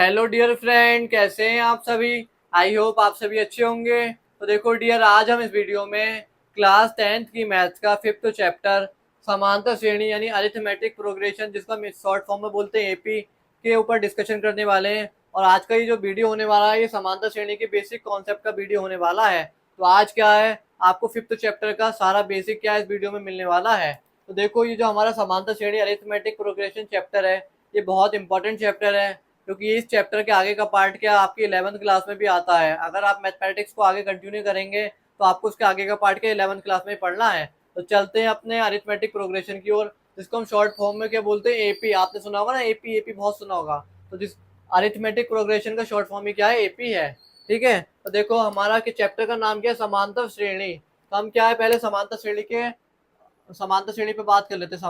Hello dear friend, कैसे हैं आप सभी। आई होप आप सभी अच्छे होंगे। तो देखो डियर, आज हम इस वीडियो में क्लास 10th की मैथ्स का 5th चैप्टर समांतर श्रेणी यानी अरिथमेटिक प्रोग्रेशन, जिसको हम शॉर्ट फॉर्म में बोलते हैं एपी, के ऊपर डिस्कशन करने वाले हैं। और आज का ये जो वीडियो होने वाला है, ये समांतर श्रेणी के बेसिक कॉन्सेप्ट का वीडियो होने वाला है। तो आज क्या है, आपको 5th चैप्टर का सारा बेसिक क्या इस वीडियो में मिलने वाला है। तो देखो, ये जो हमारा समांतर श्रेणी अरिथमेटिक प्रोग्रेशन चैप्टर है, ये बहुत इंपॉर्टेंट चैप्टर है, क्योंकि इस चैप्टर के आगे का पार्ट क्या आपकी 11th क्लास में भी आता है। अगर आप मैथमेटिक्स को आगे कंटिन्यू करेंगे तो आपको उसके आगे का पार्ट क्या 11th क्लास में पढ़ना है। तो चलते हैं अपने अरिथमेटिक प्रोग्रेशन की ओर, जिसको हम शॉर्ट फॉर्म में क्या बोलते हैं, एपी। आपने सुना होगा ना, एपी एपी बहुत सुना होगा। तो जिस अरिथमेटिक प्रोग्रेशन का शॉर्ट फॉर्म ही क्या है, एपी है। ठीक है, तो देखो हमारा के चैप्टर का नाम क्या है, समांतर श्रेणी। तो हम क्या है, पहले समांतर श्रेणी पे बात कर लेते हैं।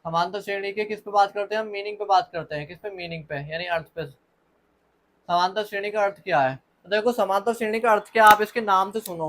समांतर श्रेणी के किस पे बात करते हैं हम, मीनिंग पे बात करते हैं। किस पे, मीनिंग पे यानी अर्थ पे। समांतर श्रेणी का अर्थ क्या है, तो देखो समांतर श्रेणी का अर्थ क्या, आप इसके नाम से सुनो।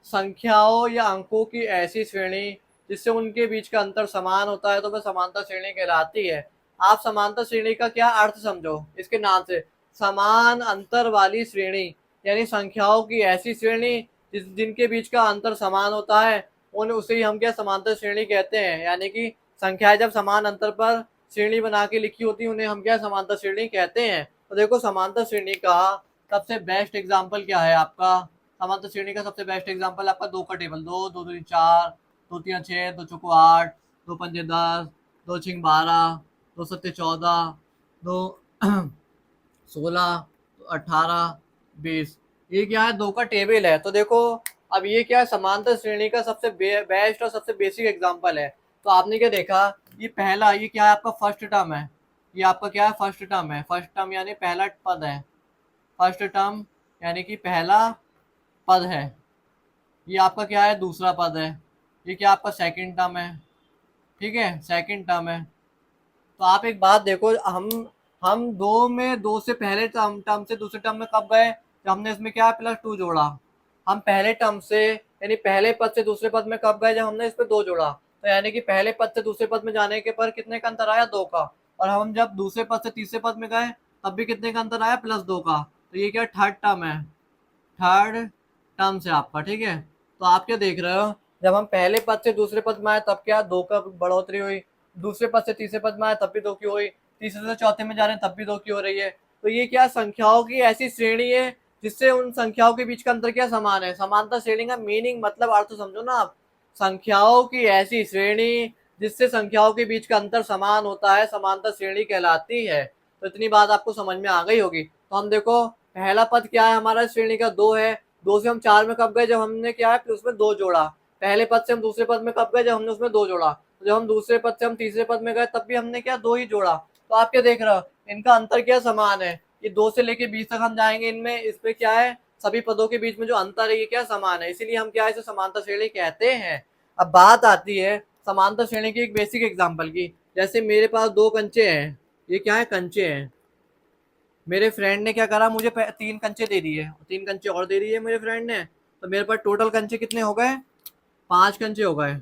संख्याओं या अंकों की ऐसी श्रेणी जिससे उनके बीच का अंतर समान होता है, तो वह समांतर श्रेणी कहलाती है। आप समांतर श्रेणी का क्या अर्थ समझो इसके नाम से, समान अंतर वाली श्रेणी, यानी संख्याओं की ऐसी श्रेणी जिनके बीच का अंतर समान होता है, उन उसे ही हम क्या समांतर श्रेणी कहते हैं। यानी कि संख्याएं जब समान अंतर पर श्रेणी बना के लिखी होती है, उन्हें हम क्या समांतर श्रेणी कहते हैं। तो देखो, समांतर श्रेणी का सबसे बेस्ट एग्जाम्पल क्या है आपका। समांतर श्रेणी का सबसे बेस्ट एग्जांपल आपका दो का टेबल, दो दो दूनी चार, दो तीन छः, दो चौको आठ, दो पंजे 10, दो छिंग 12, दो सत्ते 14, दो 16, 18, 20। ये क्या है, दो का टेबल है। तो देखो, अब ये क्या है, समांतर श्रेणी का सबसे बेस्ट और सबसे बेसिक एग्जांपल है। तो आपने क्या देखा, ये पहला, ये क्या है आपका फर्स्ट टर्म है। ये आपका क्या है, फर्स्ट टर्म है। फर्स्ट टर्म यानी पहला पद है। फर्स्ट टर्म यानी कि पहला पद है। ये आपका क्या है, दूसरा पद है। ये क्या आपका सेकंड टर्म है। ठीक है, सेकंड टर्म है। तो आप एक बात देखो, हम दो से पहले टर्म से दूसरे टर्म में कब गए, जब हमने इसमें क्या +2 जोड़ा। हम पहले टर्म से यानी पहले पद से दूसरे पद में कब गए, जब हमने इस पे 2 जोड़ा। तो यानी कि पहले पद से दूसरे पद में जाने के पर कितने का अंतर आया, 2 का। और हम जब दूसरे पद से तीसरे पद में गए, तब भी कितने का अंतर आया, +2 का। तो ये क्या थर्ड टर्म है, थर्ड टर्म से आपका। ठीक है, तो आप क्या देख रहे हो, जब हम पहले पद से दूसरे पद में आए तब क्या 2 का बढ़ोतरी हुई, दूसरे पद से तीसरे पद में आए तब भी 2 की हुई, तीसरे से चौथे में जा रहे हैं तब भी 2 की हो रही है। तो ये क्या संख्याओं की ऐसी श्रेणी है जिससे उन संख्याओं के बीच का अंतर क्या समान है। समांतर श्रेणी का मीनिंग मतलब अर्थ समझो ना आप। संख्याओं की ऐसी श्रेणी जिससे संख्याओं के बीच का अंतर समान होता है, समांतर श्रेणी कहलाती है। तो इतनी बात आपको समझ में आ गई होगी। तो हम देखो, पहला पद क्या है हमारा, श्रेणी का 2 है। 2 से हम 4 में कब गए, जब हमने क्या है फिर उसमें 2 जोड़ा। पहले पद से हम दूसरे पद में कब गए, जब हमने उसमें 2 जोड़ा। तो जब हम दूसरे पद से हम तीसरे पद में गए, तब भी हमने क्या 2 ही जोड़ा। तो आप क्या देख रहे हो, इनका अंतर क्या समान है। ये 2 से लेके 20 तक हम जाएंगे, इनमें इस पे क्या है, सभी पदों के बीच में जो अंतर है ये क्या समान है, इसीलिए हम क्या इसे समांतर श्रेणी कहते हैं। अब बात आती है समांतर श्रेणी की एक बेसिक एग्जाम्पल की। जैसे मेरे पास 2 कंचे हैं, ये क्या है, कंचे हैं। मेरे फ्रेंड ने क्या करा, मुझे 3 कंचे दे दिए, 3 कंचे और दे दिए मेरे फ्रेंड ने। तो मेरे पास टोटल कंचे कितने हो गए, 5 कंचे हो गए।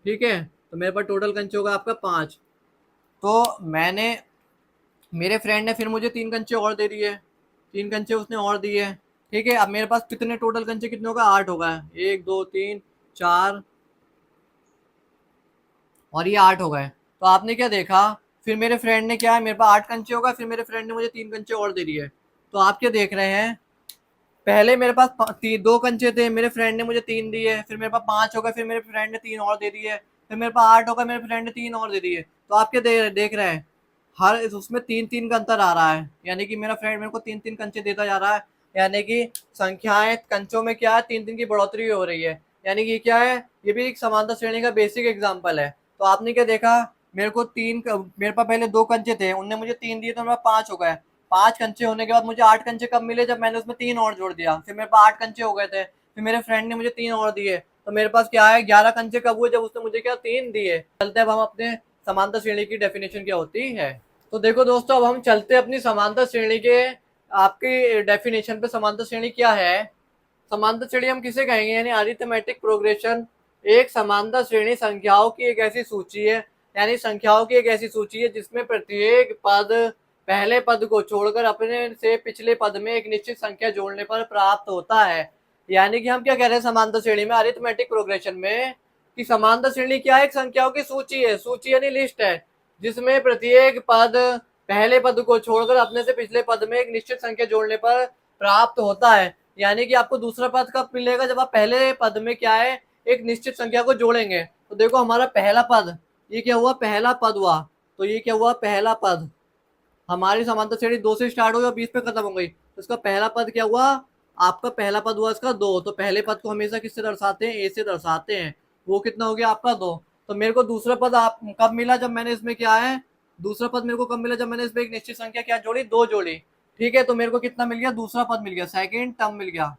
ठीक है, तो मेरे पास टोटल कंचे होगा आपका 5। तो मैंने, मेरे फ्रेंड ने फिर मुझे 3 कंचे और दे दिए, 3 कंचे उसने और दिए। ठीक है, अब मेरे पास कितने टोटल कंचे कितने हो गए, 8 हो गए। 1 2 3 4 और ये 8 हो गए। तो आपने क्या देखा, फिर मेरे फ्रेंड ने क्या है, मेरे पास 8 कंचे होगा, फिर मेरे फ्रेंड ने मुझे 3 कंचे और दे दिए। तो आप क्या देख रहे हैं, पहले मेरे पास 2 कंचे थे, मेरे फ्रेंड ने मुझे 3 दिए, फिर मेरे पास 5 हो गए, फिर मेरे फ्रेंड ने 3 और दे दिए, फिर मेरे पास 8 हो गए, मेरे फ्रेंड ने 3 और दे दिए। तो आप क्या देख रहे हैं, हर उसमें 3 3 का अंतर आ रहा है। यानी कि मेरा फ्रेंड मेरे को 3 3 कंचे देता जा रहा है। यानी कि संख्याएं कंचों में क्या है, 3 3 की बढ़ोतरी हो रही है। यानी कि क्या है, ये भी एक समांतर श्रेणी का बेसिक एग्जाम्पल है। तो आपने क्या देखा, मेरे पास पहले 2 कंचे थे, उनने मुझे 3 दिए, तो मेरे पास 5 हो गए। 5 कंचे होने के बाद मुझे 8 कंचे कब मिले, जब मैंने उसमें 3 और जोड़ दिया, फिर मेरे पास 8 कंचे हो गए थे। फिर मेरे फ्रेंड ने मुझे 3 और दिए, तो मेरे पास क्या है, 11 कंचे कब हुए, जब उसने मुझे क्या 3 दिए। चलते अब हम अपने समांतर श्रेणी की डेफिनेशन क्या होती है। तो देखो दोस्तों, अब हम चलते अपनी समांतर श्रेणी के आपकी डेफिनेशन पे। समांतर श्रेणी क्या है, समांतर श्रेणी हम किसे कहेंगे, यानी अरिथमेटिक प्रोग्रेशन। एक समांतर श्रेणी संख्याओं की एक ऐसी सूची है यानी संख्याओं की एक ऐसी सूची है जिसमें प्रत्येक पद पहले पद को छोड़कर अपने से पिछले पद में एक निश्चित संख्या जोड़ने पर प्राप्त होता है। यानी कि हम क्या कह रहे हैं समांतर श्रेणी में, अरिथमेटिक प्रोग्रेशन में, कि समांतर श्रेणी क्या है? एक संख्याओं की सूची है, सूची यानी लिस्ट है, जिसमें प्रत्येक पद पहले पद को छोड़कर अपने से पिछले पद में एक निश्चित संख्या जोड़ने पर प्राप्त होता है। यानी कि आपको दूसरा पद कब मिलेगा? जब आप पहले पद में क्या है, एक निश्चित संख्या को जोड़ेंगे। तो देखो हमारा पहला पद, ये क्या हुआ? पहला पद हुआ। तो ये क्या हुआ? पहला पद। हमारी समांतर श्रेणी 2 से स्टार्ट हुई और 20 पे खत्म हो गई, तो इसका पहला पद क्या हुआ? आपका पहला पद हुआ इसका 2। तो पहले पद को हमेशा किससे दर्शाते हैं? ए से दर्शाते हैं। वो कितना हो गया आपका? 2। तो मेरे को दूसरा पद आप कब मिला? जब मैंने इसमें क्या है, दूसरा पद मेरे को कब मिला? जब मैंने इसमें एक निश्चित संख्या क्या जोड़ी? 2 जोड़ी। ठीक है, तो मेरे को कितना मिल गया? दूसरा पद मिल गया, सेकेंड टर्म मिल गया।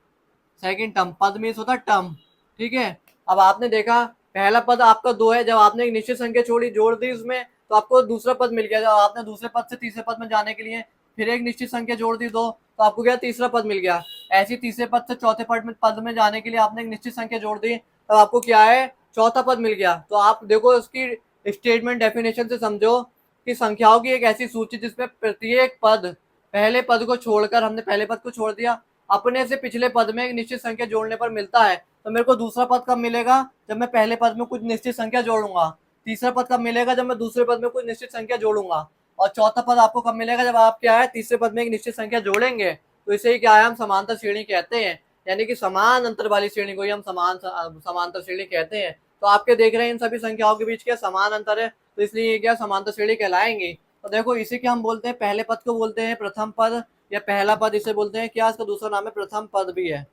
सेकेंड टर्म, पद मीन्स होता है टर्म। ठीक है, अब आपने देखा पहला पद आपका 2 है, जब आपने एक निश्चित संख्या छोड़ी, जोड़ दी उसमें, तो आपको दूसरा पद मिल गया। जब आपने दूसरे पद से तीसरे पद में जाने के लिए फिर एक निश्चित संख्या जोड़ दी 2, तो आपको क्या? तीसरा पद मिल गया। ऐसी तीसरे पद से चौथे पद में जाने के लिए आपने एक निश्चित संख्या जोड़ दी, तब आपको क्या है? चौथा पद मिल गया। तो आप देखो उसकी स्टेटमेंट डेफिनेशन से समझो कि संख्याओं की एक ऐसी सूची जिसमें प्रत्येक पद पहले पद को छोड़कर, हमने पहले पद को छोड़ दिया, अपने से पिछले पद में एक निश्चित संख्या जोड़ने पर मिलता है। तो मेरे को दूसरा पद कब मिलेगा? जब मैं पहले पद में कुछ निश्चित संख्या जोड़ूंगा। तीसरा पद कब मिलेगा? जब मैं दूसरे पद में कुछ निश्चित संख्या जोड़ूंगा। और चौथा पद आपको कब मिलेगा? जब आप क्या है, तीसरे पद में एक निश्चित संख्या जोड़ेंगे। तो इसे ही क्या है, हम समांतर श्रेणी कहते हैं। यानी कि समान अंतर वाली श्रेणी को ही हम समांतर श्रेणी कहते हैं। तो आपके देख रहे हैं इन सभी संख्याओं के बीच क्या समान अंतर है, तो इसलिए ये क्या समांतर श्रेणी कहलाएंगे। तो देखो इसी के हम बोलते हैं, पहले पद को बोलते हैं प्रथम पद या पहला पद, इसे बोलते हैं क्या? इसका दूसरा नाम है प्रथम पद भी है,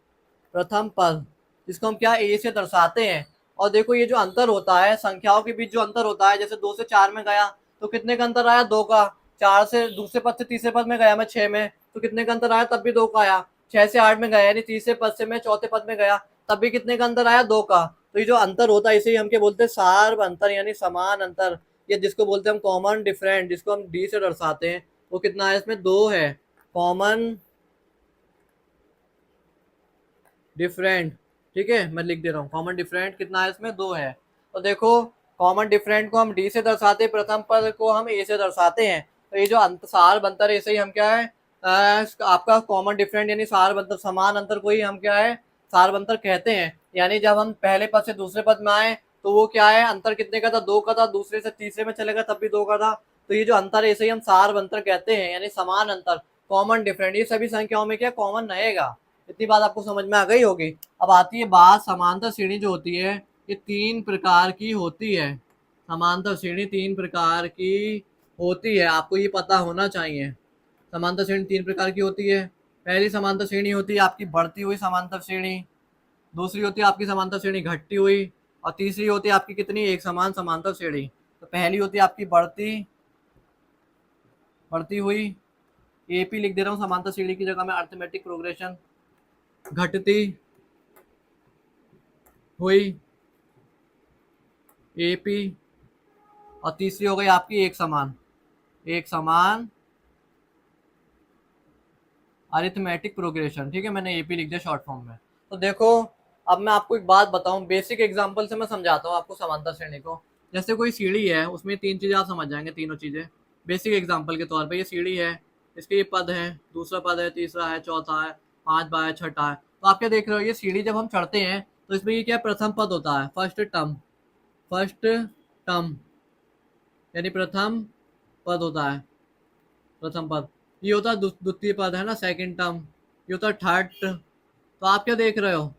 प्रथम पद, जिसको हम क्या? ए से दर्शाते हैं। और देखो ये जो अंतर होता है संख्याओं के बीच, जो अंतर होता है, जैसे 2 से 4 में गया तो कितने का अंतर आया? 2 का। 4 से दूसरे पद से तीसरे पद में गया मैं 6 में, तो कितने का अंतर आया? तब भी 2 का आया। 6 से 8 में गया, यानी तीसरे पद से मैं चौथे पद में गया, तब भी कितने का अंतर आया? 2 का। तो ये जो अंतर होता है इसे हम क्या बोलते हैं? सार्व अंतर यानी समान अंतर, या जिसको बोलते हैं हम कॉमन डिफरेंट, जिसको हम डी से दर्शाते हैं। वो कितना है? इसमें 2 है, कॉमन डिफरेंट। ठीक है, मैं लिख दे रहा हूँ, कॉमन डिफरेंट कितना है? इसमें 2 है। तो देखो कॉमन डिफरेंट को हम डी से दर्शाते हैं, प्रथम पद को हम ए से दर्शाते हैं। तो ये जो सार अंतर है इसे ही हम क्या है, आपका कॉमन डिफरेंट यानी सार अंतर, समान अंतर को ही हम क्या है? सार अंतर कहते हैं। यानी जब हम पहले पद से दूसरे पद में आए तो वो क्या है? अंतर कितने का था? 2 का था। दूसरे से तीसरे में चलेगा तब भी 2 का था। तो ये जो अंतर है इसे ही हम सार अंतर कहते हैं, यानी समान अंतर, कॉमन डिफरेंट। ये सभी संख्याओं में क्या कॉमन रहेगा। इतनी बात आपको समझ में आ गई होगी। अब आती है बात, समांतर श्रेणी जो होती है ये 3 प्रकार की होती है। समांतर श्रेणी 3 प्रकार की होती है, आपको ये पता होना चाहिए। समांतर श्रेणी 3 प्रकार की होती है। पहली समांतर श्रेणी होती है आपकी बढ़ती हुई समांतर श्रेणी, दूसरी होती है आपकी समांतर श्रेणी घटती हुई, और तीसरी होती है आपकी कितनी? एक समान समांतर श्रेणी। तो पहली होती है आपकी बढ़ती बढ़ती हुई, एपी लिख दे रहा हूँ समांतर श्रेणी की जगह में, अर्थमेटिक प्रोग्रेशन। घटती हुई, एपी। और तीसरी हो गई आपकी एक समान, एक समान अरिथमेटिक प्रोग्रेशन। ठीक है, मैंने एपी लिख दिया शॉर्ट फॉर्म में। तो देखो अब मैं आपको एक बात बताऊं, बेसिक एग्जांपल से मैं समझाता हूं आपको समांतर श्रेणी को। जैसे कोई सीढ़ी है, उसमें 3 चीजें आप समझ जाएंगे, तीनों चीजें बेसिक एग्जांपल के तौर पे। ये सीढ़ी है, इसके ये पद है, दूसरा पद है, तीसरा है, चौथा है, 5वां है, छठा है। तो आप क्या देख रहे हो, ये सीढ़ी जब हम चढ़ते हैं तो इसमें ये क्या प्रथम पद होता है, फर्स्ट टर्म, फर्स्ट टर्म यानी प्रथम पद होता है, प्रथम पद। ये होता है द्वितीय पद है ना, सेकंड टर्म। ये होता है थर्ड। तो आप क्या देख रहे हो,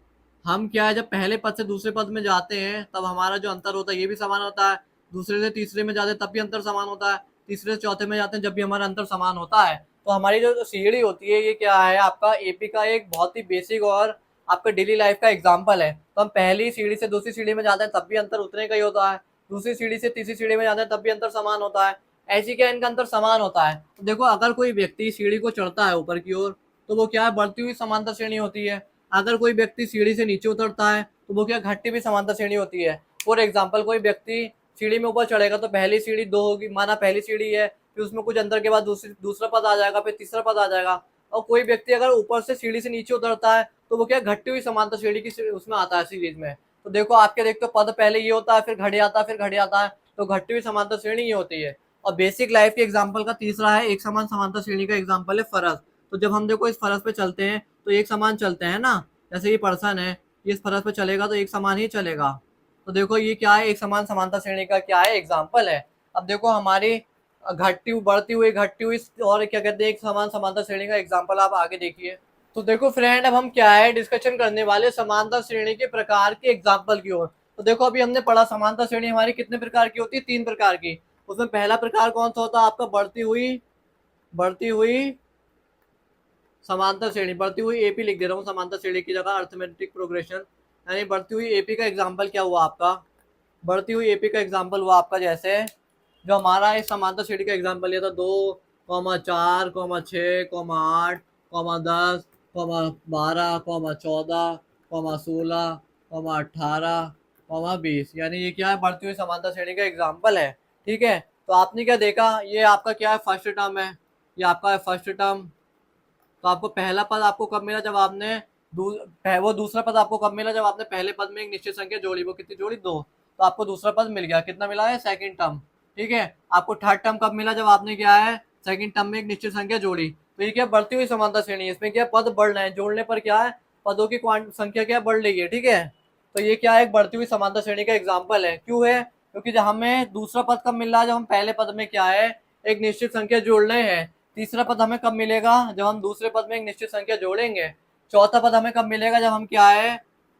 हम क्या है, जब पहले पद से दूसरे पद में जाते हैं तब हमारा जो अंतर होता है ये भी समान होता है। दूसरे से तीसरे में जाते हैं तब भी अंतर समान होता है। तीसरे से चौथे में जाते हैं जब भी हमारा अंतर समान होता है। तो हमारी जो सीढ़ी होती है ये क्या है, आपका एपी का एक बहुत ही बेसिक और आपका डेली लाइफ का एग्जाम्पल है। तो हम पहली सीढ़ी से दूसरी सीढ़ी में जाते हैं तब भी अंतर उतने का ही होता है। दूसरी सीढ़ी से तीसरी सीढ़ी में जाते हैं तब भी अंतर समान होता है। ऐसी क्या इनका अंतर समान होता है। तो देखो अगर कोई व्यक्ति सीढ़ी को चढ़ता है ऊपर की ओर तो वो क्या है, बढ़ती हुई समांतर श्रेणी होती है। अगर कोई व्यक्ति सीढ़ी से नीचे उतरता है तो वो क्या, घटती हुई समांतर श्रेणी होती है। फॉर एग्जाम्पल कोई व्यक्ति सीढ़ी में ऊपर चढ़ेगा तो पहली सीढ़ी 2 होगी, माना पहली सीढ़ी है, फिर उसमें कुछ अंतर के बाद दूसरा पद आ जाएगा, फिर तीसरा पद आ जाएगा। और कोई व्यक्ति अगर ऊपर से सीढ़ी से नीचे उतरता है तो वो क्या, घटती हुई समांतर श्रेणी की उसमें आता है सीरीज में। तो देखो आप क्या देखते हो, पद पहले ये होता है, फिर घड़े आता है, फिर घड़े आता है। तो घटती हुई समांतर श्रेणी ये होती है। और बेसिक लाइफ के एग्जाम्पल का तीसरा है एक समान समांतर श्रेणी का एग्जाम्पल है फरस। तो जब हम देखो इस फरस पे चलते हैं तो एक समान चलते हैं ना, जैसे ये पर्सन है, ये इस फरस पे चलेगा तो एक समान ही चलेगा। तो देखो ये क्या है, एक समान समांतर श्रेणी का क्या है, एग्जाम्पल है। अब देखो हमारी घटती हुई, बढ़ती हुई, घटती हुई और क्या कहते हैं एक समान समांतर श्रेणी का एग्जाम्पल आप आगे देखिए। तो देखो फ्रेंड, अब हम क्या है डिस्कशन करने वाले समांतर श्रेणी के प्रकार के एग्जाम्पल की ओर। तो देखो अभी हमने पढ़ा समांतर श्रेणी हमारी कितने प्रकार की होती है, 3 प्रकार की। उसमें पहला प्रकार कौन सा होता है आपका, बढ़ती हुई समांतर श्रेणी, बढ़ती हुई एपी लिख दे रहा हूँ समांतर श्रेणी की जगह, अर्थमेटिक प्रोग्रेशन, यानी बढ़ती हुई एपी का एग्जाम्पल क्या हुआ आपका, बढ़ती हुई एपी का एग्जाम्पल हुआ आपका जैसे जो हमारा इस समांतर श्रेणी का एग्जाम्पल लिया था 2,4,8,12,14,16,18,20, यानी ये क्या है, बढ़ती हुई समांतर श्रेणी का एग्जाम्पल है। ठीक है, तो आपने क्या देखा, ये आपका क्या है, फर्स्ट टर्म है, ये आपका है फर्स्ट टर्म। तो आपको पहला पद आपको कब मिला, जब आपने वो दूसरा पद आपको कब मिला, जब आपने पहले पद में एक निश्चित संख्या जोड़ी, वो कितनी जोड़ी, 2। तो आपको दूसरा पद मिल गया, कितना मिला है, सेकंड टर्म। ठीक है, आपको थर्ड टर्म कब मिला, जब आपने क्या है सेकंड टर्म में एक निश्चित संख्या जोड़ी। तो ये क्या बढ़ती हुई समांतर श्रेणी है, इसमें क्या पद बढ़ रहे हैं, जोड़ने पर क्या है पदों की संख्या क्या बढ़ रही है। ठीक है, तो ये क्या है, एक बढ़ती हुई समांतर श्रेणी का एग्जाम्पल है। क्यों है, क्योंकि जब हमें दूसरा पद कब मिल रहा है, जब हम पहले पद में क्या है एक निश्चित संख्या जोड़ रहे हैं। तीसरा पद हमें कब मिलेगा, जब हम दूसरे पद में एक निश्चित संख्या जोड़ेंगे। चौथा पद हमें कब मिलेगा, जब हम क्या है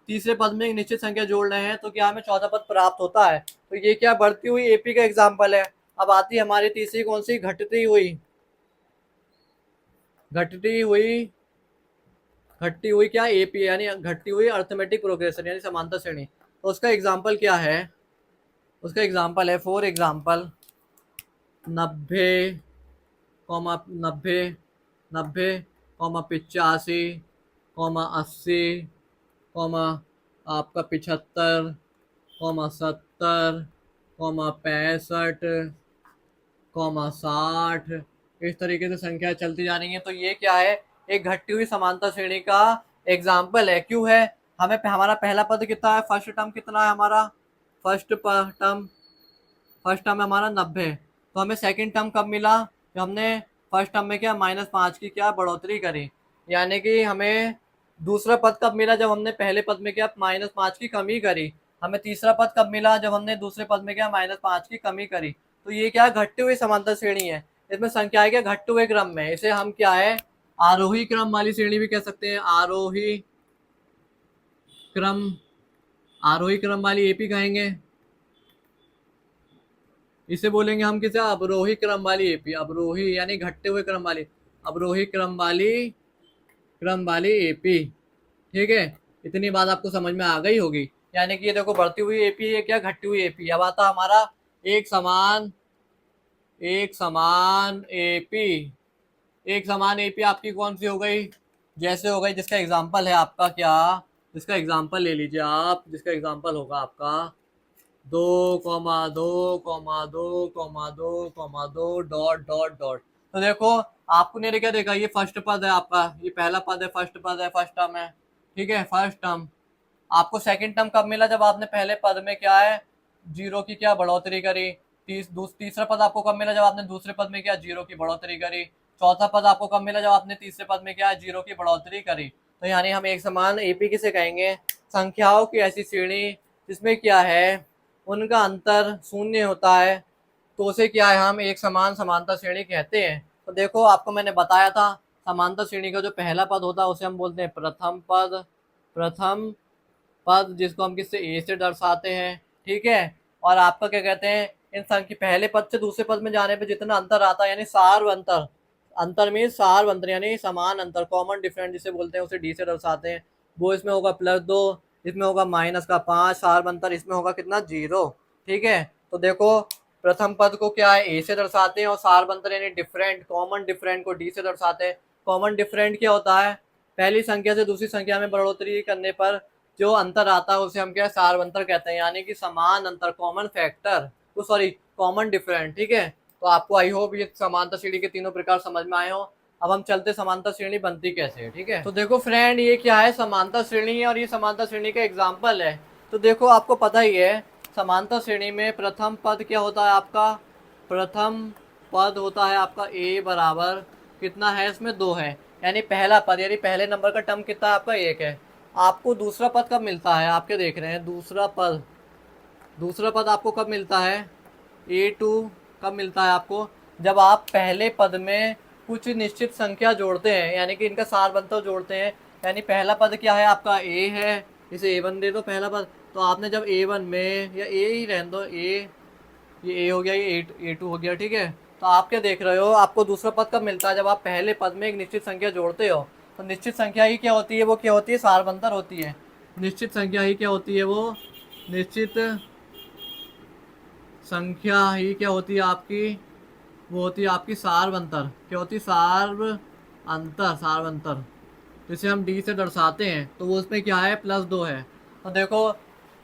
तीसरे पद में एक निश्चित संख्या जोड़ रहे हैं, तो क्या हमें चौथा पद प्राप्त होता है। तो ये क्या बढ़ती हुई एपी का एग्जाम्पल है। अब आती है हमारी तीसरी कौन सी, घटती हुई क्या एपी, यानी घटती हुई अर्थमेटिक प्रोग्रेशन, यानी समांतर श्रेणी। तो उसका एग्जाम्पल क्या है, उसका एग्जाम्पल है फॉर एग्जाम्पल 90, 85, 80, आपका 75, 70, 65, 60, इस तरीके से संख्या चलती जा रही है। तो ये क्या है, एक घटती हुई समांतर श्रेणी का एग्जाम्पल है। क्यों है, हमें हमारा पहला पद कितना है, फर्स्ट टर्म कितना है हमारा, फर्स्ट टर्म है हमारा 90। तो हमें सेकंड टर्म कब मिला, जब हमने फर्स्ट टर्म में क्या -5 की क्या बढ़ोतरी करी, यानी कि हमें दूसरा पद कब मिला, जब हमने पहले पद में क्या -5 की कमी करी। हमें तीसरा पद कब मिला, जब हमने दूसरे पद में क्या -5 की कमी करी। तो ये क्या घटते हुए समांतर श्रेणी है, इसमें संख्या है क्या घटते हुए क्रम में, इसे हम क्या है आरोही क्रम वाली श्रेणी भी कह सकते हैं, क्रम आरोही क्रम वाली एपी कहेंगे। इसे बोलेंगे हम किसे, अवरोही क्रम वाली एपी, अवरोही यानी घटते हुए क्रम वाली, अवरोही क्रम वाली एपी। ठीक है, इतनी बात आपको समझ में आ गई होगी। यानी कि ये देखो बढ़ती हुई एपी है क्या, घटती हुई एपी। अब आता हमारा एक समान एपी। एक समान एपी आपकी कौन सी हो गई, जैसे हो गई जिसका एग्जाम्पल है आपका क्या, जिसका एग्जाम्पल ले लीजिए आप, जिसका एग्जाम्पल होगा आपका 2,2,2,2,2,2 डॉट डॉट डॉट। तो देखो आपको ने क्या देखा, ये फर्स्ट पद है आपका, ये पहला पद है, फर्स्ट पद है, फर्स्ट टर्म है। ठीक है, फर्स्ट टर्म। आपको सेकंड टर्म कब मिला, जब आपने पहले पद में क्या है जीरो की क्या बढ़ोतरी करी। तीसरा पद आपको कब मिला, जब आपने दूसरे पद में क्या जीरो की बढ़ोतरी करी। चौथा पद आपको कब मिला, जब आपने तीसरे पद में क्या जीरो की बढ़ोतरी करी। तो यानी हम एक समान एपी किसे कहेंगे, संख्याओं की ऐसी श्रेणी जिसमें क्या है उनका अंतर शून्य होता है, तो उसे क्या है हम एक समान समांतर श्रेणी कहते हैं। तो देखो आपको मैंने बताया था समांतर श्रेणी का जो पहला पद होता है उसे हम बोलते हैं प्रथम पद, जिसको हम किससे ए से दर्शाते हैं। ठीक है, और आपका क्या कहते हैं इन संख्या पहले पद से दूसरे पद में जाने पे जितना अंतर आता है, यानी सार्व अंतर, अंतर में सार्व अंतर यानी समान अंतर, कॉमन डिफरेंस जिसे बोलते हैं, उसे डी से दर्शाते हैं। वो इसमें होगा +2, इसमें होगा -5, सार्व अंतर इसमें होगा कितना 0। ठीक है, तो देखो प्रथम पद को क्या है ए से दर्शाते हैं, और सार्व अंतर यानी डिफरेंट, कॉमन डिफरेंट को डी से दर्शाते हैं। कॉमन डिफरेंट क्या होता है, पहली संख्या से दूसरी संख्या में बढ़ोतरी करने पर जो अंतर आता है उसे हम क्या सार्व अंतर कहते हैं, यानी कि समान अंतर, कॉमन फैक्टर, तो सॉरी कॉमन डिफरेंट। ठीक है, तो आपको आई होप ये समांतर श्रेणी के तीनों प्रकार समझ में आए हो। अब हम चलते समांतर श्रेणी बनती कैसे है। ठीक है, तो देखो फ्रेंड ये क्या है समांतर श्रेणी है, और ये समांतर श्रेणी का एग्जाम्पल है। तो देखो आपको पता ही है समांतर श्रेणी में प्रथम पद क्या होता है आपका, प्रथम पद होता है आपका a बराबर कितना है, इसमें 2 है, यानी पहला पद यानी पहले नंबर का टर्म कितना है आपका 1 है। आपको दूसरा पद कब मिलता है, आप क्या देख रहे हैं, दूसरा पद आपको कब मिलता है, a2 कब मिलता है आपको, जब आप पहले पद में कुछ निश्चित संख्या जोड़ते हैं, यानी कि इनका सार बनतर जोड़ते हैं। यानी पहला पद क्या है आपका a है, इसे a1 दे दो पहला पद, तो आपने जब a1 में, या a ही रहने दो, ये a हो गया, ये a2 हो गया, ठीक है। तो आप क्या देख रहे हो, आपको दूसरा पद कब मिलता है, जब आप पहले पद में एक निश्चित संख्या जोड़ते हो। तो निश्चित संख्या ही क्या होती है, वो क्या होती है, सार बनतर होती है। निश्चित संख्या ही क्या होती है, वो निश्चित संख्या ही क्या होती है आपकी, वो होती है आपकी सार बनतर। क्या होती है, सार अंतर, जिसे हम डी से दर्शाते हैं। तो वो उसमें क्या है, +2 है। तो देखो,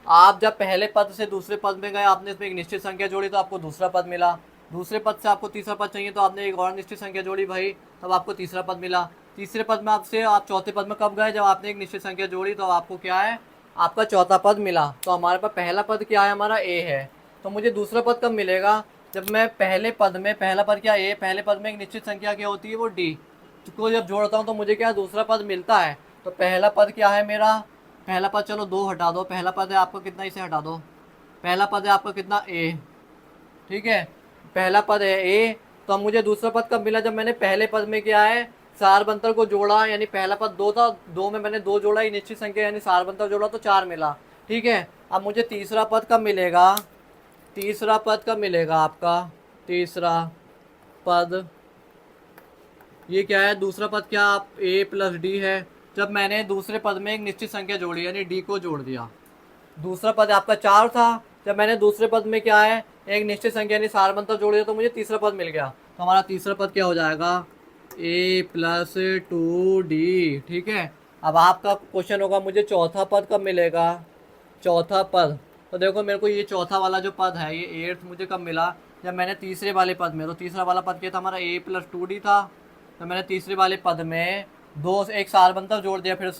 आप जब पहले पद से दूसरे पद में गए, आपने इसमें एक निश्चित संख्या जोड़ी तो आपको दूसरा पद मिला। दूसरे पद से आपको तीसरा पद चाहिए तो आपने एक और निश्चित संख्या जोड़ी भाई, तब आपको तीसरा पद मिला। तीसरे पद में आपसे आप चौथे पद में कब गए, जब आपने एक निश्चित संख्या जोड़ी तो आपको क्या है, आपका चौथा पद मिला। तो हमारे पास पहला पद क्या है, हमारा a है। तो मुझे दूसरा पद कब मिलेगा, जब मैं पहले पद में, पहला पद क्या a, पहले पद में एक निश्चित संख्या क्या होती है, वो d को जब जोड़ता हूँ तो मुझे क्या दूसरा पद मिलता है। तो पहला पद क्या है मेरा, पहला पद, चलो 2 हटा दो, पहला पद है आपका कितना, इसे हटा दो, पहला पद है आपका कितना a, ठीक है, पहला पद है a। तो अब मुझे दूसरा पद कब मिला, जब मैंने पहले पद में क्या है, सार बनतर को जोड़ा, यानी पहला पद 2 था, 2 में मैंने 2 जोड़ा, ये निश्चित संख्या यानी सार बनतर जोड़ा तो 4 मिला, ठीक है। अब मुझे तीसरा पद कब मिलेगा, तीसरा पद कब मिलेगा आपका, तीसरा पद ये क्या है, दूसरा पद क्या, आप a+d है। जब मैंने दूसरे पद में एक निश्चित संख्या जोड़ी यानी d को जोड़ दिया। दूसरा पद आपका 4 था, जब मैंने दूसरे पद में क्या है, एक निश्चित संख्या यानी सार बनतर जोड़ दिया तो मुझे तीसरा पद मिल गया। तो हमारा तीसरा पद क्या हो जाएगा, a+2d, ठीक है। अब आपका क्वेश्चन होगा मुझे चौथा पद कब मिलेगा, चौथा पद। तो देखो मेरे को ये चौथा वाला जो पद है, ये 8th मुझे कब मिला, जब मैंने तीसरे वाले पद में, तो तीसरा वाला पद क्या था हमारा, a+2d था। तो मैंने तीसरे वाले पद में एक सार बनतर जोड़ दिया, फिर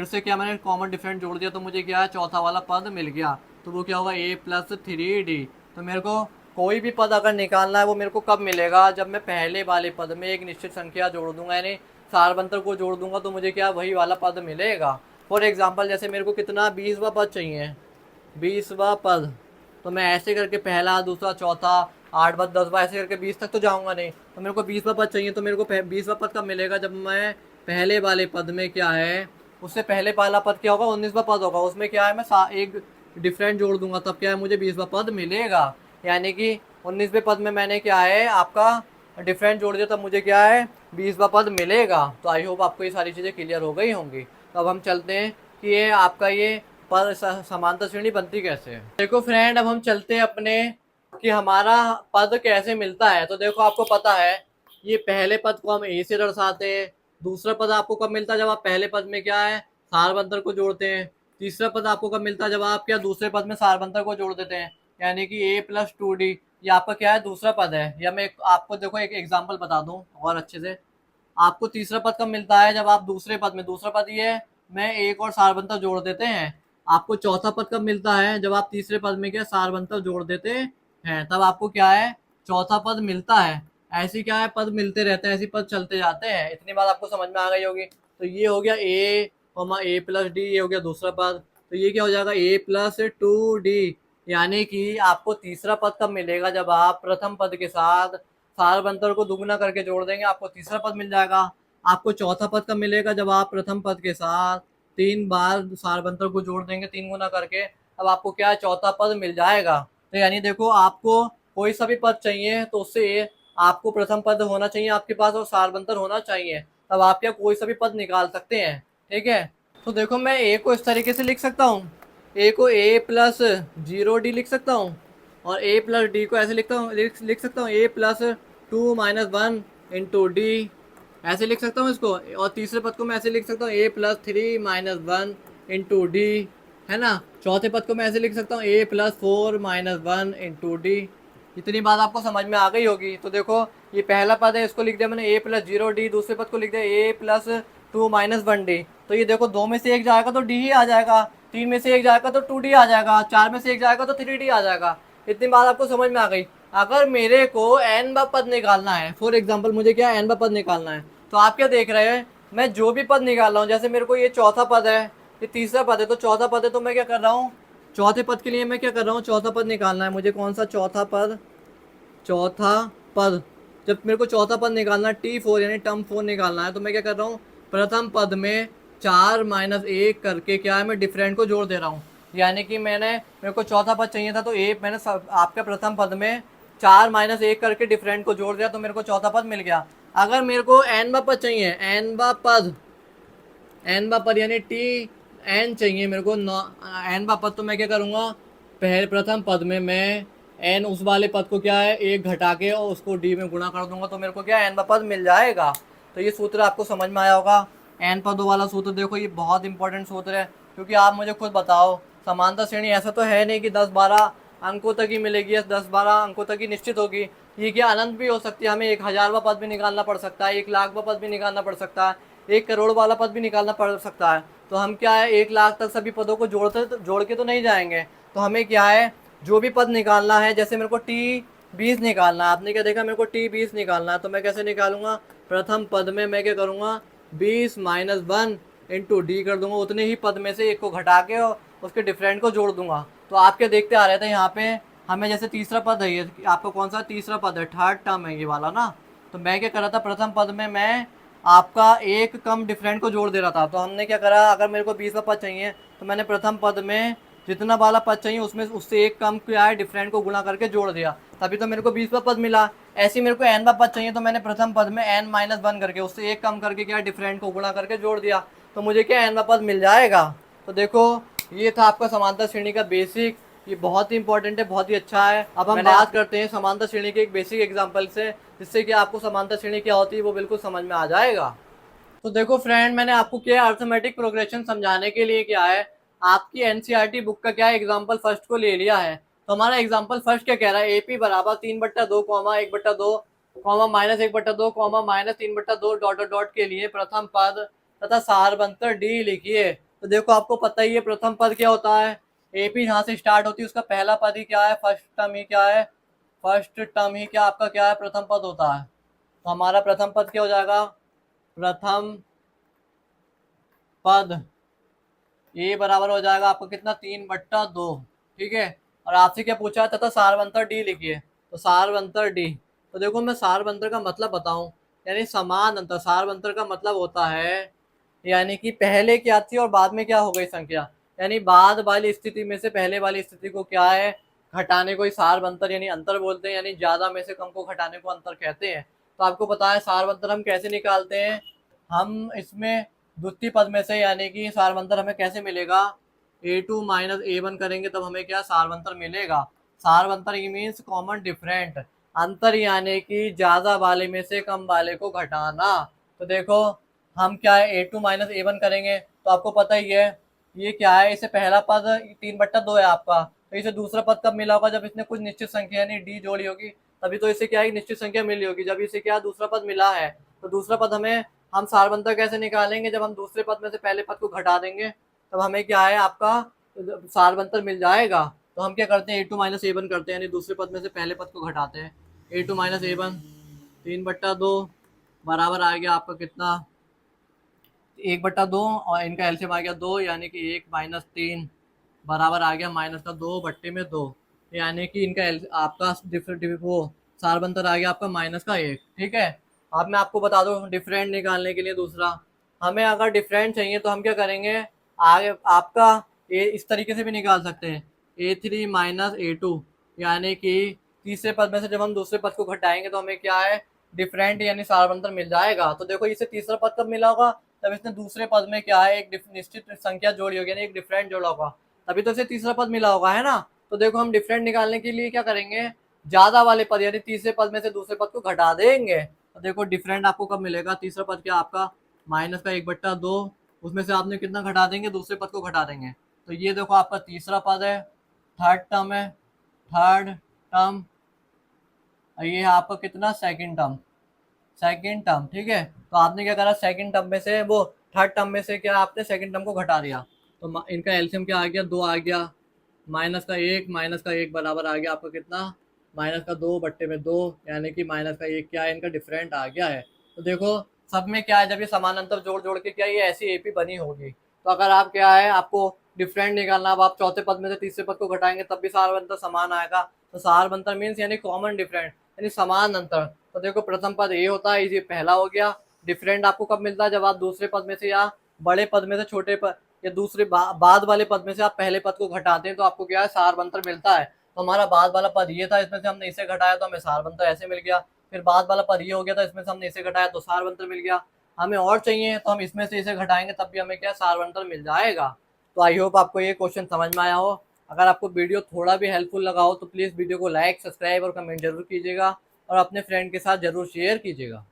से क्या, मैंने कॉमन डिफरेंट जोड़ दिया, तो मुझे क्या है, चौथा वाला पद मिल गया। तो वो क्या होगा, a+3d। तो मेरे को कोई भी पद अगर निकालना है वो मेरे को कब मिलेगा, जब मैं पहले वाले पद में एक निश्चित संख्या जोड़ दूंगा, यानी सार बनतर को जोड़ दूंगा, तो मुझे क्या वही वाला पद मिलेगा। फॉर एग्जाम्पल जैसे मेरे को कितना 20वां पद चाहिए, 20वां पद, तो मैं ऐसे करके पहला, दूसरा, चौथा, 8वां, 10वां ऐसे करके 20 तक तो जाऊंगा नहीं। तो मेरे को 20वां पद चाहिए, तो मेरे को 20वां पद कब मिलेगा, जब मैं पहले वाले पद में क्या है, उससे पहले वाला पद क्या होगा, 19वां पद होगा, उसमें क्या है, मैं एक डिफरेंट जोड़ दूंगा, तब क्या है मुझे 20वां पद मिलेगा। यानी कि 19वें पद में मैंने क्या है आपका डिफरेंट जोड़ दिया, तब मुझे क्या है 20वां पद मिलेगा। तो आई होप आपको ये सारी चीज़ें क्लियर हो गई होंगी। तो अब हम चलते हैं कि ये आपका ये पर समांतर श्रेणी बनती कैसे है। देखो फ्रेंड, अब हम चलते हैं अपने कि हमारा पद कैसे मिलता है। तो देखो आपको पता है, ये पहले पद को हम a से दर्शाते हैं। दूसरा पद आपको कब मिलता है, जब आप पहले पद में क्या है, सार बनतर को जोड़ते हैं। तीसरा पद आपको कब मिलता है, जब आप क्या दूसरे पद में सार बनतर को जोड़ देते हैं, यानी कि a+2d। ये आपका क्या है, दूसरा पद है। या मैं आपको देखो एक एग्जाम्पल बता दूं और अच्छे से, आपको तीसरा पद कब मिलता है, जब आप दूसरे पद में, दूसरा पद ये में एक और सार बनतर जोड़ देते हैं। आपको चौथा पद कब मिलता है, जब आप तीसरे पद में क्या सार बनतर जोड़ देते हैं, तब आपको क्या है, चौथा पद मिलता है। ऐसी क्या है, पद मिलते रहते हैं, ऐसी पद चलते जाते हैं। इतनी बात आपको समझ में आ गई होगी। तो ये हो गया a+d, ये हो गया दूसरा पद। तो ये क्या हो जाएगा, a+2d। यानी कि आपको तीसरा पद कब मिलेगा, जब आप प्रथम पद के साथ सार बनतर को दुगुना करके जोड़ देंगे, आपको तीसरा पद मिल जाएगा। आपको चौथा पद कब मिलेगा, जब आप प्रथम पद के साथ 3 बार सार बनतर को जोड़ देंगे 3 गुना करके, अब आपको क्या है, चौथा पद मिल जाएगा। तो यानी देखो, आपको कोई सा भी पद चाहिए तो उससे आपको प्रथम पद होना चाहिए आपके पास और सार बनतर होना चाहिए, तब आप क्या कोई सा भी पद निकाल सकते हैं, ठीक है। तो देखो मैं a को इस तरीके से लिख सकता हूँ, a को a+0d लिख सकता हूँ, और a+d को ऐसे लिखता हूँ, लिख सकता हूँ a+2 - 1 इंटू डी, ऐसे लिख सकता हूँ इसको। और तीसरे पद को मैं ऐसे लिख सकता हूँ a+3 - 1 इंटू डी, है ना। चौथे पद को मैं ऐसे लिख सकता हूँ a+4 - 1 इंटू डी। इतनी बात आपको समझ में आ गई होगी। तो देखो, ये पहला पद है, इसको लिख दिया मैंने a+0d, दूसरे पद को लिख दिया a+2 - 1d। तो ये देखो, दो में से एक जाएगा तो डी ही आ जाएगा। 3 में से 1 जाएगा तो 2D आ जाएगा, 4 में से 1 जाएगा तो 3D आ जाएगा। इतनी बात आपको समझ में आ गई। अगर मेरे को n बा पद निकालना है, फॉर एग्जाम्पल मुझे क्या n बा पद निकालना है, तो आप क्या देख रहे हैं, मैं जो भी पद निकाल रहा हूँ, जैसे मेरे को ये चौथा पद है, ये तीसरा पद है, तो चौथा पद है तो मैं क्या कर रहा हूँ, चौथे पद के लिए मैं क्या कर रहा हूँ, चौथा पद निकालना है मुझे। कौन सा चौथा पद, चौथा पद, जब मेरे को चौथा पद निकालना है T4 यानी टर्म 4 निकालना है, तो मैं क्या कर रहा हूँ, प्रथम पद में 4 - 1 करके क्या है, मैं डिफरेंट को जोड़ दे रहा हूँ। यानी कि मेरे को चौथा पद चाहिए था, तो मैंने आपके प्रथम पद में 4 - 1 करके डिफरेंट को जोड़ दिया, तो मेरे को चौथा पद मिल गया। अगर मेरे को एन बा पद चाहिए, एन बा पद यानी टी एन चाहिए मेरे को एन बा पद, तो मैं क्या करूँगा, पहले प्रथम पद में मैं एन उस वाले पद को क्या है, एक घटा के और उसको डी में गुणा कर दूंगा, तो मेरे को क्या एन बा पद मिल जाएगा। तो ये सूत्र आपको समझ में आया होगा। एन पदों वाला सूत्र देखो, ये बहुत इंपॉर्टेंट सूत्र है, क्योंकि आप मुझे खुद बताओ, समानता श्रेणी ऐसा तो है नहीं कि 10-12 अंकों तक ही मिलेगी या 10-12 अंकों तक ही निश्चित होगी। ये क्या अनंत भी हो सकती है, हमें 1000वां पद भी निकालना पड़ सकता है, 1,00,000वां पद भी निकालना पड़ सकता है, 1 करोड़ वाला पद भी निकालना पड़ सकता है। तो हम क्या है, 1,00,000 तक सभी पदों को जोड़ के तो नहीं जाएंगे। तो हमें क्या है, जो भी पद निकालना है, जैसे मेरे को T20 निकालना है, आपने क्या देखा, मेरे को T20 निकालना है, तो मैं कैसे निकालूंगा, प्रथम पद में मैं क्या करूँगा, 20 - 1 इंटू डी कर दूंगा, उतने ही पद में से एक को घटा के और उसके डिफरेंट को जोड़ दूंगा। तो आप क्या देखते आ रहे थे यहाँ पे, हमें जैसे तीसरा पद है, ये आपका कौन सा तीसरा पद है, थर्ड टर्म है ये वाला ना, तो मैं क्या कर रहा था, प्रथम पद में मैं आपका एक कम डिफरेंट को जोड़ दे रहा था। तो हमने क्या करा, अगर मेरे को 20वां पद चाहिए, तो मैंने प्रथम पद में जितना वाला पद चाहिए उसमें उससे एक कम क्या है, डिफरेंट को गुणा करके जोड़ दिया, तभी तो मेरे को 20वां पद मिला। ऐसे ही मेरे को n वां पद चाहिए, तो मैंने प्रथम पद में n - 1 करके उससे एक कम करके क्या डिफरेंट को गुणा करके जोड़ दिया, तो मुझे क्या n वां पद मिल जाएगा। तो देखो, ये था आपका समांतर श्रेणी का बेसिक, ये बहुत ही इंपॉर्टेंट है, बहुत ही अच्छा है। अब हम बात करते हैं समांतर श्रेणी के एक बेसिक एग्जांपल से, जिससे कि आपको समांतर श्रेणी क्या होती है वो बिल्कुल समझ में आ जाएगा। तो देखो फ्रेंड, मैंने आपको क्या अर्थमेटिक प्रोग्रेशन समझाने के लिए क्या है, आपकी एनसीईआरटी बुक का क्या है, एग्जाम्पल फर्स्ट को ले लिया है। तो हमारा एग्जाम्पल फर्स्ट क्या कह रहा है, एपी बराबर 3/2, 1/2, -1/2, -3/2 डॉट डॉट डॉट के लिए प्रथम पद तथा सारबंतर डी लिखिए। तो देखो, आपको पता ही है प्रथम पद क्या होता है, एपी जहाँ से स्टार्ट होती है उसका पहला पद ही क्या है, फर्स्ट टर्म ही क्या है, फर्स्ट टर्म ही क्या आपका क्या है, प्रथम पद होता है। तो हमारा प्रथम पद क्या हो जाएगा, प्रथम पद ये बराबर हो जाएगा आपको कितना, 3/2। ठीक है, और आपसे क्या पूछा है, तथा सारवंतर डी लिखिए। तो सारवंतर डी, तो देखो मैं सारवंतर का मतलब बताऊं, यानी समान अंतर। सारवंतर का मतलब होता है, यानी कि पहले क्या थी और बाद में क्या हो गई संख्या, यानी बाद वाली स्थिति में से पहले वाली स्थिति को क्या है, घटाने को ही सारवंतर यानी अंतर बोलते हैं, यानी ज्यादा में से कम को घटाने को अंतर कहते हैं। तो आपको पता है सारवंतर हम कैसे निकालते हैं, हम इसमें द्वितीय पद में से, यानी कि सारवंतर हमें कैसे मिलेगा, A2 - A1 करेंगे तब हमें क्या सारवंतर मिलेगा। सारवंतर ये मीन्स कॉमन डिफरेंट, अंतर यानी कि ज्यादा वाले में से कम वाले को घटाना। तो देखो, हम क्या है A2 - A1 करेंगे, तो आपको पता ही है ये क्या है, इसे पहला पद 3/2 है आपका, तो इसे दूसरा पद कब मिला होगा, जब इसने कुछ निश्चित संख्या यानी डी जोड़ी होगी, तभी तो इसे क्या है, निश्चित संख्या मिली होगी, जब इसे क्या दूसरा पद मिला है। तो दूसरा पद हम सारबंतर कैसे निकालेंगे, जब हम दूसरे पद में से पहले पद को घटा देंगे, तब हमें क्या है आपका सारबंतर मिल जाएगा। तो हम क्या करते हैं, A2 - A1 करते हैं, यानी दूसरे पद में से पहले पद को घटाते हैं। A2 - A1 3/2 बराबर आ गया आपका कितना, 1/2, और इनका एलसीएम आ गया 2, यानी कि 1 - 3 बराबर आ गया -2/2, यानी कि इनका आपका वो सारबंतर आ गया आपका -1। ठीक है, अब मैं आपको बता दूं डिफरेंट निकालने के लिए दूसरा, हमें अगर डिफरेंट चाहिए तो हम क्या करेंगे, आगे आपका इस तरीके से भी निकाल सकते हैं, A3 - A2, यानी कि तीसरे पद में से जब हम दूसरे पद को घटाएंगे तो हमें क्या है, डिफरेंट यानी सारबंतर मिल जाएगा। तो देखो, इसे तीसरा पद कब मिला होगा, तब इसने दूसरे पद में क्या है, एक निश्चित संख्या जोड़ी होगी, यानी एक डिफरेंट जोड़ा होगा, तभी तो इसे तीसरा पद मिला होगा, है ना। तो देखो, हम डिफरेंट निकालने के लिए क्या करेंगे, ज्यादा वाले पद यानी तीसरे पद में से दूसरे पद को घटा देंगे। तो देखो, डिफरेंट आपको कब मिलेगा, तीसरा पद क्या आपका -1/2, उसमें से आपने कितना घटा देंगे, दूसरे पद को घटा देंगे। तो ये देखो आपका तीसरा पद है, थर्ड टर्म है, थर्ड टर्म, ये है आपका कितना, सेकंड टर्म, सेकंड टर्म। ठीक है, तो आपने क्या करा, सेकंड टर्म में से वो थर्ड टर्म में से क्या आपने सेकंड टर्म को घटा दिया। तो इनका एलसीएम क्या आ गया, 2 आ गया, माइनस का एक बराबर आ गया आपका कितना, -2/2, यानी कि -1 क्या है इनका डिफरेंट आ गया है। तो देखो सब में क्या है, जब ये समानांतर जोड़ जोड़ के क्या ये ऐसी एपी बनी होगी। तो अगर आप क्या है आपको डिफरेंट निकालना, अब आप चौथे पद में से तीसरे पद को घटाएंगे तब भी सार अंतर समान आएगा। तो सार अंतर मीन्स यानी कॉमन डिफरेंट, यानी समान अंतर। तो देखो प्रथम पद ए होता है, ये पहला हो गया। डिफरेंट आपको कब मिलता है, जब आप दूसरे पद में से या बड़े पद में से छोटे पद या दूसरे बाद वाले पद में से आप पहले पद को घटाते हैं तो आपको क्या है सार अंतर मिलता है। तो हमारा बाद वाला पद ये था, इसमें से हमने इसे घटाया तो हमें सार अंतर ऐसे मिल गया। फिर बाद वाला पद ये हो गया था, इसमें से हमने इसे घटाया तो सार अंतर मिल गया। हमें और चाहिए तो हम इसमें से इसे घटाएंगे तब भी हमें क्या सार अंतर मिल जाएगा। तो आई होप आपको ये क्वेश्चन समझ में आया हो। अगर आपको वीडियो थोड़ा भी हेल्पफुल लगा हो तो प्लीज़ वीडियो को लाइक, सब्सक्राइब और कमेंट जरूर कीजिएगा और अपने फ्रेंड के साथ जरूर शेयर कीजिएगा।